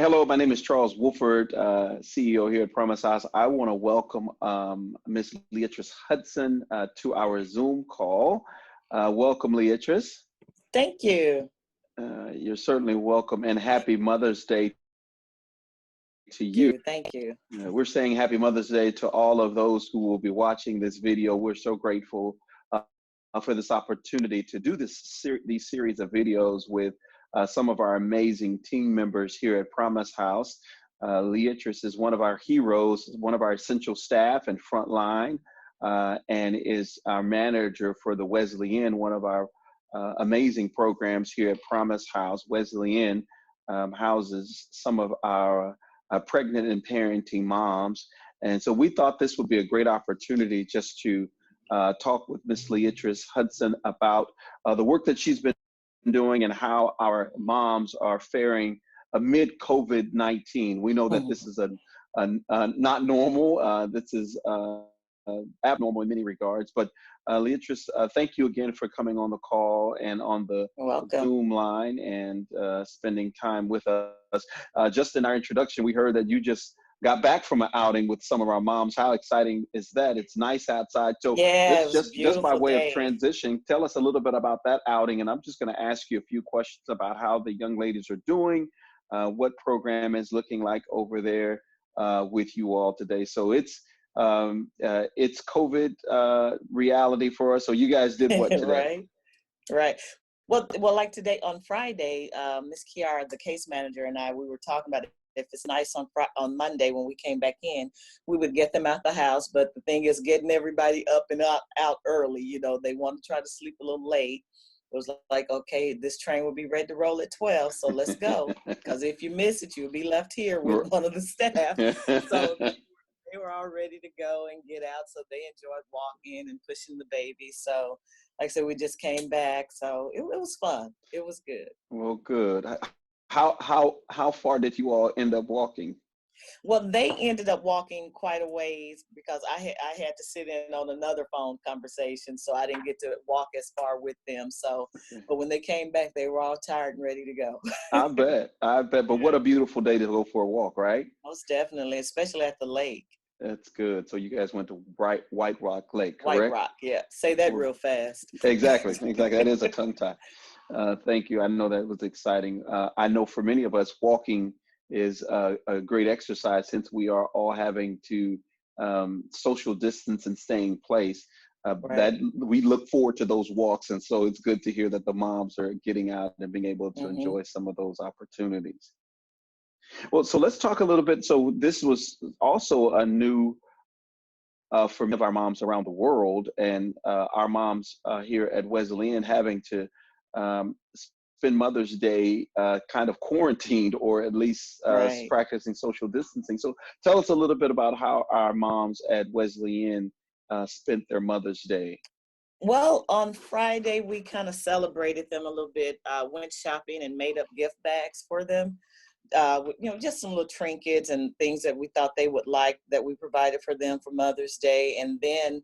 Hello, my name is Charles Wolford, CEO here at Promise House. I want to welcome Miss Leatrice Hudson to our Zoom call. Welcome, Leatrice. Thank you. You're certainly welcome, and happy Mother's Day to you. Thank you. We're saying happy Mother's Day to all of those who will be watching this video. We're so grateful for this opportunity to do these series of videos with some of our amazing team members here at Promise House. Leatrice is one of our heroes, one of our essential staff and frontline, and is our manager for the Wesley Inn, one of our amazing programs here at Promise House. Wesley Inn houses some of our pregnant and parenting moms. And so we thought this would be a great opportunity just to talk with Miss Leatrice Hudson about the work that she's been doing and how our moms are faring amid COVID-19. We know that this is not normal. This is abnormal in many regards. But Leatrice, thank you again for coming on the call and on the Zoom line and spending time with us. Just in our introduction, we heard that you just got back from an outing with some of our moms. How exciting is that? It's nice outside. So yeah, just by way of transition, tell us a little bit about that outing. And I'm just going to ask you a few questions about how the young ladies are doing, what program is looking like over there with you all today. So it's COVID reality for us. So you guys did what today? Right. Well, like today on Friday, Miss Kiara, the case manager, and I, we were talking about it. If it's nice on Monday when we came back in, we would get them out the house. But the thing is getting everybody up and out early. You know, they want to try to sleep a little late. It was like, okay, this train will be ready to roll at 12, so let's go. Because if you miss it, you'll be left here with one of the staff. So they were all ready to go and get out. So they enjoyed walking and pushing the baby. So like I said, we just came back. So it was fun. It was good. Well, good. How far did you all end up walking? Well, they ended up walking quite a ways because I had to sit in on another phone conversation, so I didn't get to walk as far with them. So, but when they came back, they were all tired and ready to go. I bet. But what a beautiful day to go for a walk, right? Most definitely, especially at the lake. That's good. So you guys went to White Rock Lake, correct? White Rock, yeah. Say that real fast. Exactly. That is a tongue tie. Thank you. I know that was exciting. I know for many of us, walking is a great exercise since we are all having to social distance and stay in place. That we look forward to those walks, and so it's good to hear that the moms are getting out and being able to enjoy some of those opportunities. Well, so let's talk a little bit. So this was also a new for many of our moms around the world, and our moms here at Wesley Inn having to spend Mother's Day kind of quarantined, or at least practicing social distancing. So tell us a little bit about how our moms at Wesley Inn spent their Mother's Day. Well, on Friday, we kind of celebrated them a little bit, went shopping and made up gift bags for them. Just some little trinkets and things that we thought they would like that we provided for them for Mother's Day. And then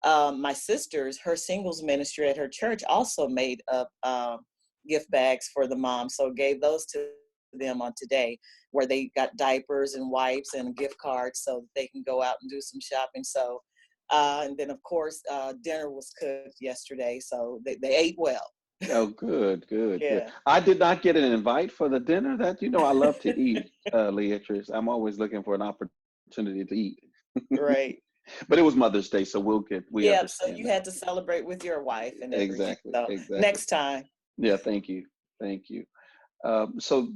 my sister's, her singles ministry at her church also made up gift bags for the moms. So gave those to them on today, where they got diapers and wipes and gift cards so that they can go out and do some shopping. So, and then of course, dinner was cooked yesterday. So they ate well. Oh, good. I did not get an invite for the dinner. That, I love to eat, Leatrice. I'm always looking for an opportunity to eat. Right. But it was Mother's Day, so we understand. So you had to celebrate with your wife and everything. Exactly. So next time. Yeah, thank you. So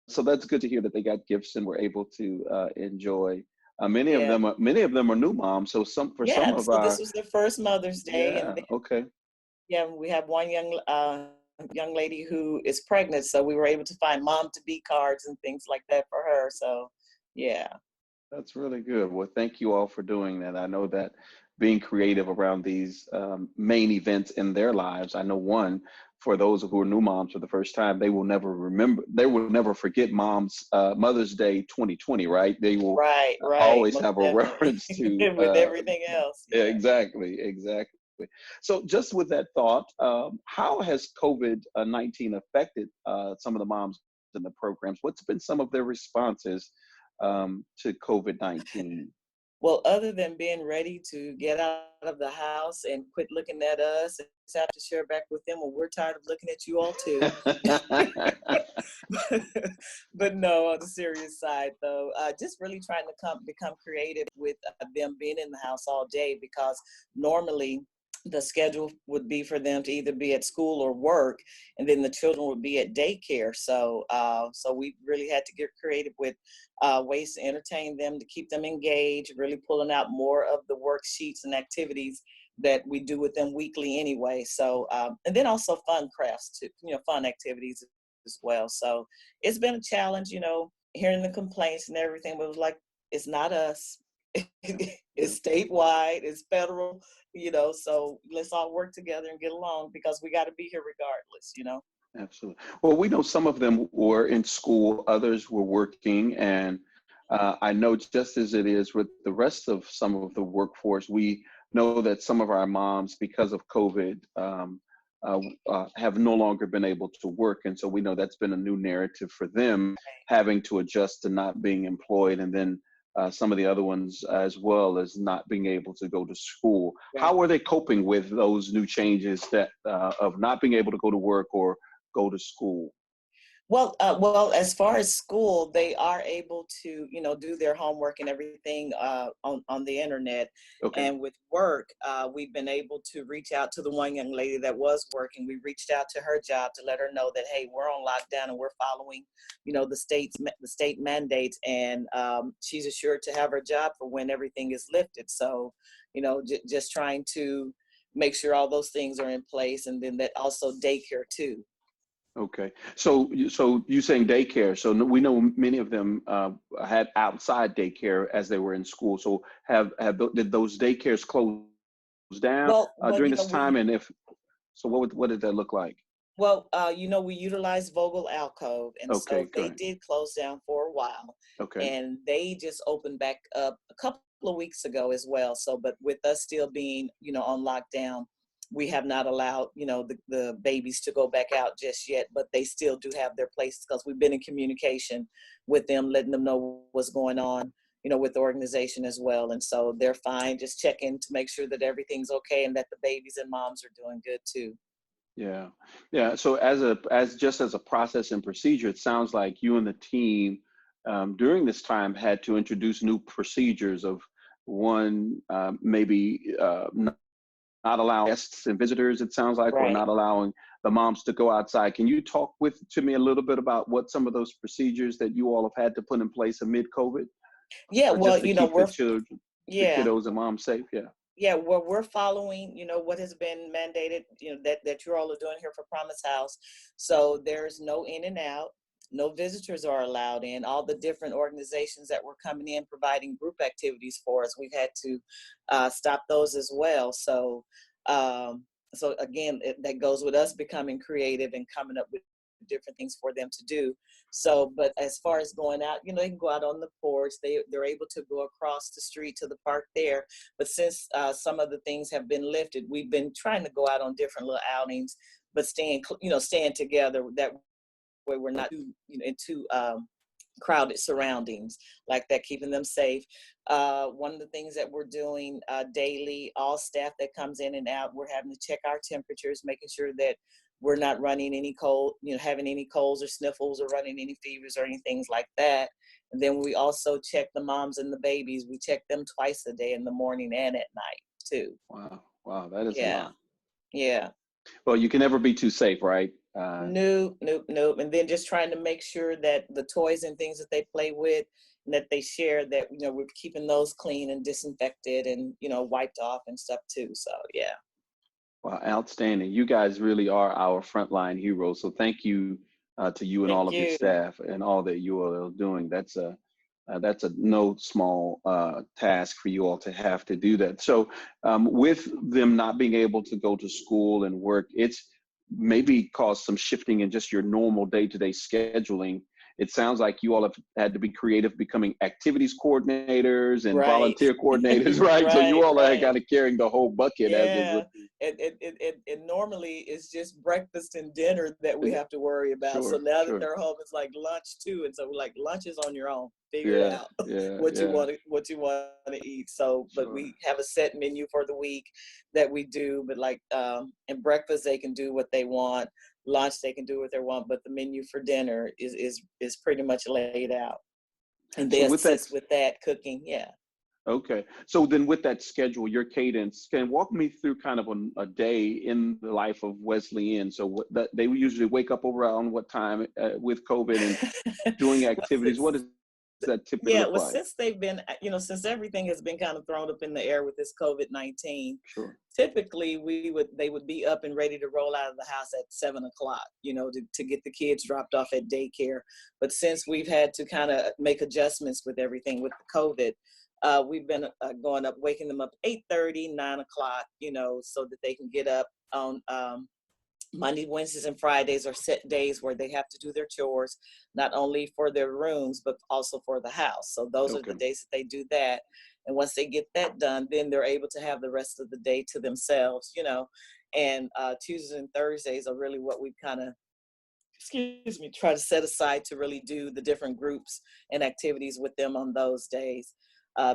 that's good to hear that they got gifts and were able to enjoy. Many of them are new moms. So some of our. This was their first Mother's Day. Yeah. Okay. Yeah, we have one young lady who is pregnant, so we were able to find mom-to-be cards and things like that for her. So, yeah. That's really good. Well, thank you all for doing that. I know that being creative around these main events in their lives, I know for those who are new moms for the first time, they will never forget Mother's Day 2020, right? They will always have a reference to with everything else. Yeah, exactly. So just with that thought, how has COVID-19 affected some of the moms and the programs. What's been some of their responses to COVID-19? Well, other than being ready to get out of the house and quit looking at us and just have to share back with them, well, we're tired of looking at you all too. But no, on the serious side, though, just really trying to become creative with them being in the house all day, because normally the schedule would be for them to either be at school or work, and then the children would be at daycare. So we really had to get creative with ways to entertain them, to keep them engaged, really pulling out more of the worksheets and activities that we do with them weekly anyway. So, and then also fun crafts too, fun activities as well. So it's been a challenge, hearing the complaints and everything, but it was like, it's not us. It's statewide, it's federal, so let's all work together and get along, because we got to be here regardless. Absolutely. Well, we know some of them were in school, others were working, and I know just as it is with the rest of some of the workforce, we know that some of our moms, because of COVID, have no longer been able to work. And so we know that's been a new narrative for them, having to adjust to not being employed, and then some of the other ones as well as not being able to go to school. Right. How are they coping with those new changes that of not being able to go to work or go to school? Well, as far as school, they are able to, do their homework and everything on the internet. Okay. And with work, we've been able to reach out to the one young lady that was working. We reached out to her job to let her know that, hey, we're on lockdown and we're following, the state mandates, and she's assured to have her job for when everything is lifted. So, just trying to make sure all those things are in place, and then that also daycare too. Okay. So you saying daycare. So we know many of them had outside daycare as they were in school. So did those daycares close down Well, during this time? And if so, what did that look like? Well, we utilize Vogel Alcove, and Okay, so they good. did close down for a while, Okay. and they just opened back up a couple of weeks ago as well. So, but with us still being, on lockdown, we have not allowed, the babies to go back out just yet, but they still do have their places, because we've been in communication with them, letting them know what's going on, with the organization as well. And so they're fine, just checking to make sure that everything's okay and that the babies and moms are doing good too. Yeah. Yeah. So as a process and procedure, it sounds like you and the team during this time had to introduce new procedures of one, maybe not allowing guests and visitors, it sounds like, or Right. not allowing the moms to go outside. Can you talk to me a little bit about what some of those procedures that you all have had to put in place amid COVID, Yeah, or well, just to keep the children, the yeah. kiddos and moms safe? Yeah. Yeah, well, we're following, what has been mandated, that you all are doing here for Promise House. So there's no in and out, no visitors are allowed in. All the different organizations that were coming in providing group activities for us, we've had to stop those as well. So again, that goes with us becoming creative and coming up with different things for them to do. So, but as far as going out, they can go out on the porch. They're able to go across the street to the park there. But since some of the things have been lifted, we've been trying to go out on different little outings, but staying together. That way we're not in too crowded surroundings like that, keeping them safe. One of the things that we're doing daily, all staff that comes in and out, we're having to check our temperatures, making sure that we're not running any cold, having any colds or sniffles or running any fevers or anything like that. And then we also check the moms and the babies. We check them twice a day, in the morning and at night too. Wow, that is a Yeah. lot. Yeah. Well, you can never be too safe, right? Nope. And then just trying to make sure that the toys and things that they play with and that they share, that, we're keeping those clean and disinfected and, wiped off and stuff too. So, yeah. Wow, outstanding. You guys really are our frontline heroes. So thank you to you and all Thank of your you. staff and all that you all are doing. That's a no small task for you all to have to do that. So with them not being able to go to school and work, it's maybe caused some shifting in just your normal day-to-day scheduling. it sounds like you all have had to be creative, becoming activities coordinators and Right. volunteer coordinators, right? So you Right, all are right. kind of carrying the whole bucket, as it Yeah, would be. and normally it's just breakfast and dinner that we Yeah, have to worry about. So sure, now that sure. they're home, it's like lunch too, and so we're like, lunch is on your own. Figure it Yeah, out yeah, yeah, what you want to eat. So, but sure. we have a set menu for the week that we do. But like, in breakfast they can do what they want. Lunch they can do what they want. But the menu for dinner is pretty much laid out, and So they with that, assist with that cooking. Yeah. okay. So then with that schedule, your cadence, can walk me through kind of a day in the life of Wesleyan. So what that they usually wake up around what time with COVID and doing Well, activities. What does that typically yeah, look well, like? since they've been, since everything has been kind of thrown up in the air with this COVID-19, Sure. typically they would be up and ready to roll out of the house at 7 o'clock, to get the kids dropped off at daycare. But since we've had to kind of make adjustments with everything with the COVID, we've been going up, waking them up 8:30, 9 o'clock, so that they can get up on Monday, Wednesdays, and Fridays are set days where they have to do their chores, not only for their rooms, but also for the house. So those are Okay. the days that they do that. And once they get that done, then they're able to have the rest of the day to themselves. And Tuesdays and Thursdays are really what we kind of, try to set aside to really do the different groups and activities with them on those days.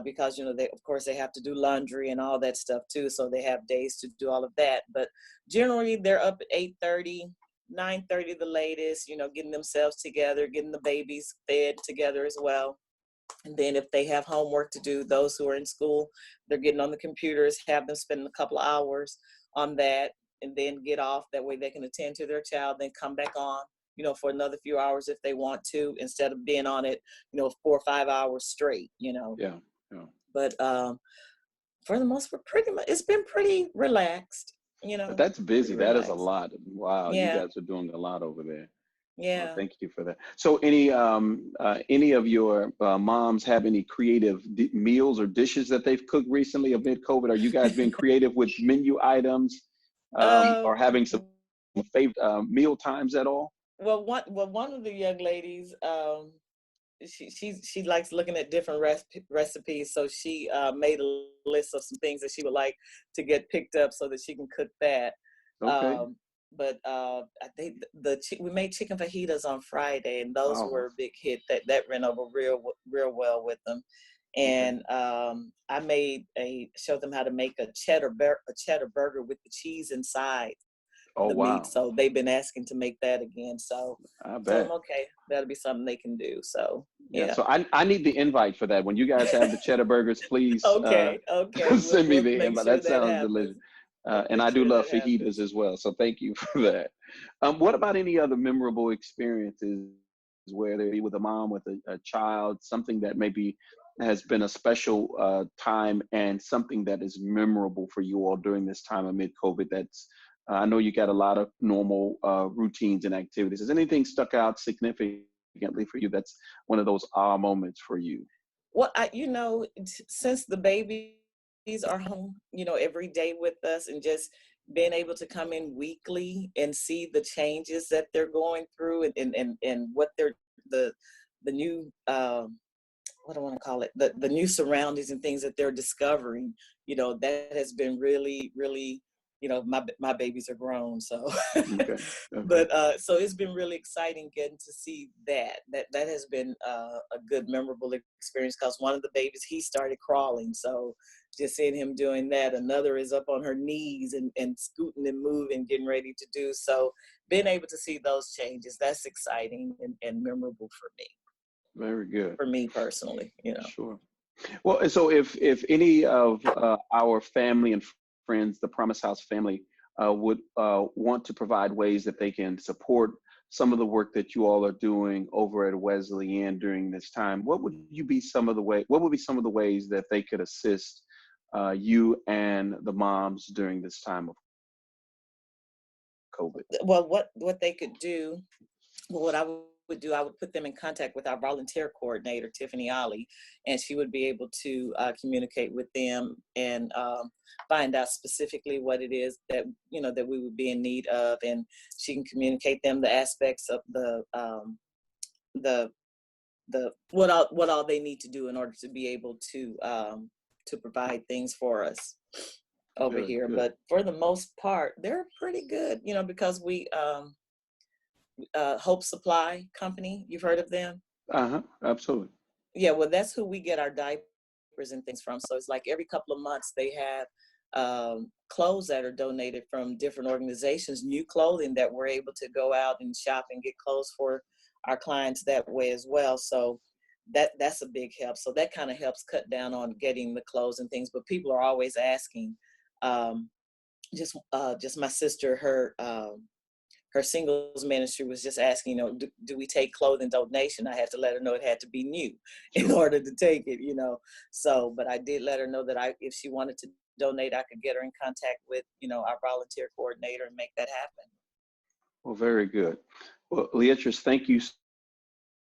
Because they, of course, they have to do laundry and all that stuff too, so they have days to do all of that. But generally they're up at 8:30, 9:30 the latest, getting themselves together, getting the babies fed together as well. And then if they have homework to do, those who are in school, they're getting on the computers, have them spend a couple of hours on that, and then get off. That way they can attend to their child, then come back on, for another few hours if they want to, instead of being on it, 4 or 5 hours straight. Yeah. Yeah. But for the most part, pretty much, it's been pretty relaxed, But that's busy. pretty That is a relaxed. lot. Wow, you Yeah, guys are doing a lot over there. Well, yeah. thank you for that. So, any of your moms have any creative meals or dishes that they've cooked recently amid COVID? Are you guys being creative with menu items, uh, or having some favorite meal times at all? one of the young ladies, she likes looking at different recipes, so she made a list of some things that she would like to get picked up so that she can cook that. Okay. um but I think we made chicken fajitas on Friday, and those Oh, were a big hit. That ran over real well with them. okay. And I showed them how to make a cheddar burger with the cheese inside Oh, the meat. wow. So they've been asking to make that again. So I I told them, bet. okay, that'll be something they can do. So Yeah. yeah. So I need the invite for that. When you guys have the cheddar burgers, please Okay. We'll send me we'll the make invite. sure That that sounds delicious. happens. We'll And make I do sure love that fajitas happens. as well. So thank you for that. What about any other memorable experiences, whether it be with a mom, with a child, something that maybe has been a special time and something that is memorable for you all during this time amid COVID? I know you got a lot of normal routines and activities. Has anything stuck out significantly for you that's one of those moments for you? Well, since the babies are home, every day with us, and just being able to come in weekly and see the changes that they're going through, and what they're the new, what do I want to call it, the new surroundings and things that they're discovering, that has been really, really, my babies are grown, so Okay. Okay. but so it's been really exciting getting to see that has been a good, memorable experience, because one of the babies, he started crawling, so just seeing him doing that. Another is up on her knees and scooting and moving, getting ready to do so. Being able to see those changes, that's exciting and memorable Very good. for me personally. Sure. Well, and so if any of our family and friends, the Promise House family, would want to provide ways that they can support some of the work that you all are doing over at Wesleyan during this time, what would be some of the ways that they could assist you and the moms during this time of COVID? Well, what they could do, what I would do, I would put them in contact with our volunteer coordinator, Tiffany Ollie, and she would be able to communicate with them and find out specifically what it is that we would be in need of, and she can communicate them the aspects of the what all they need to do in order to be able to provide things for us over Good, here. good. But for the most part, they're pretty good, because we Hope Supply Company, you've heard of them? Absolutely. Yeah, well, that's who we get our diapers and things from. So it's like every couple of months they have clothes that are donated from different organizations, new clothing that we're able to go out and shop and get clothes for our clients that way as well. So that's a big help. So that kind of helps cut down on getting the clothes and things. But people are always asking. Just my sister, her singles ministry was just asking, do we take clothing donation? I had to let her know it had to be new in order to take it, So, but I did let her know that if she wanted to donate, I could get her in contact with, our volunteer coordinator and make that happen. Well, very good. Well, Leatrice, thank you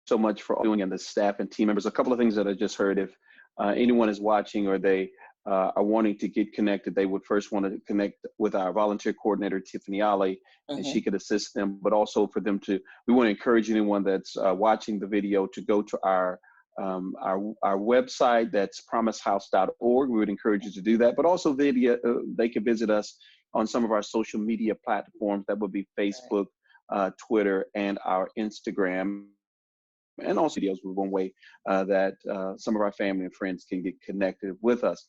so much for doing, and the staff and team members. A couple of things that I just heard. If anyone is watching or they are wanting to get connected, they would first want to connect with our volunteer coordinator, Tiffany Ali, and she could assist them. But also for them we want to encourage anyone that's watching the video to go to our website. That's promisehouse.org. We would encourage you to do that. But also they can visit us on some of our social media platforms. That would be Facebook, Twitter, and our Instagram. And also videos with one way that some of our family and friends can get connected with us.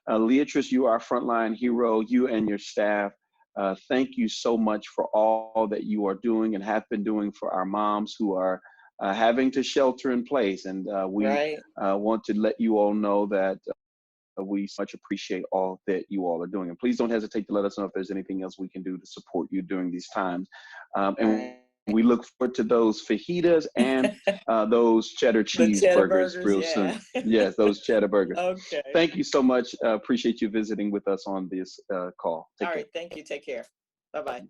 Leatrice, you are a frontline hero, you and your staff. Thank you so much for all that you are doing and have been doing for our moms who are having to shelter in place. And we want to let you all know that we much appreciate all that you all are doing. And please don't hesitate to let us know if there's anything else we can do to support you during these times. We look forward to those fajitas and those cheddar cheeseburgers real soon. Yes, those cheddar burgers. Okay. Thank you so much. Appreciate you visiting with us on this call. All right. Thank you. Take care. Bye-bye.